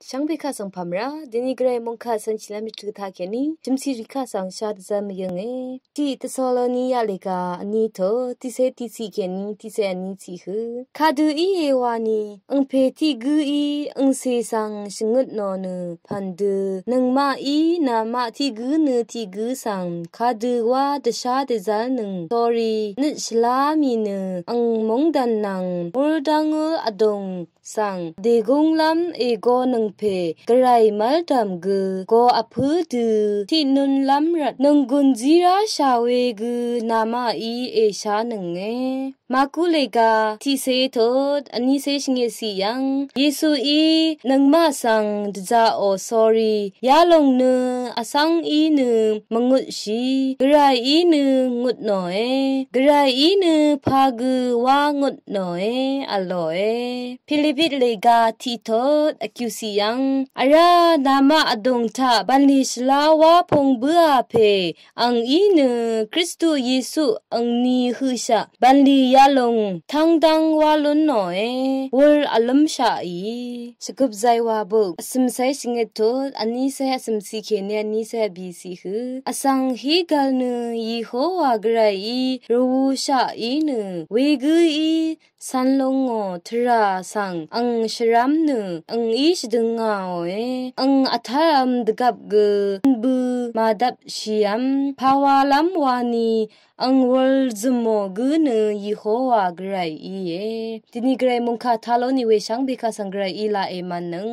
ช่างพิฆาสังพามราดินิเกรมงคาสันชิลามิตรทาแกนีจิมซีริฆาสังชาดซามยังเอที่ตะซอลนียาเลกาอันนี้โตที่เซติซีแกนีที่เซอันนี้ซีคือคาดูอีเอวานีอังเพที่กูอีอังเซซังชงุดนอนพันดูนังมาอีนามาที่กูเนที่กูสังคาดูว่าเดชาเดซานึงสอรี่นิชลามีเนอังมงดันนังมูลดังอดงสังเดกงลำเอโกนังเพกระไรมัลดัมกูโกอพูดูที่นุนลำรัดนังกุนจีราชาเวกูนามาอีเอชานังเงมากุเลกาที่เซโทดอันนี้เซชงเงสียังเยซูอีนังมาสังดจาโอสอรี่ยาลงเนอสังอีเนมงุดชีกระไรอีเนงุดหน่อยกระไรอีเนพากูวางุดหน่อยอร่อยฟิลิปิดเลกาที่โทดอคิวซียังอารานามาอดงทาบันลิสลาวาพงเบือเพอังอีเนคริสตุเยซูอังนีฮือชาบันลียาลงทั้งดังวาลุนหน่อยวลอลัมชาอีสกุบใจวาบุกสมไซสิงเกตดอันนี้เซสมซีเคเนียนี้เซบีซีคืออสังฮีกัลเนยีโฮวากรายรูชาอีเนเวกุอีสันลงอทราสังอังชรัมเนอังอีชดึงเอาอังอัทารมดกับเกบูมาดับชิยมภาวาลัมวานีอังวลซโมกุเนยีโฮวากรายอีทีนี้กรายมุงคาทาโลนิเวชังเบคาสังกรายอีลาเอมันนึง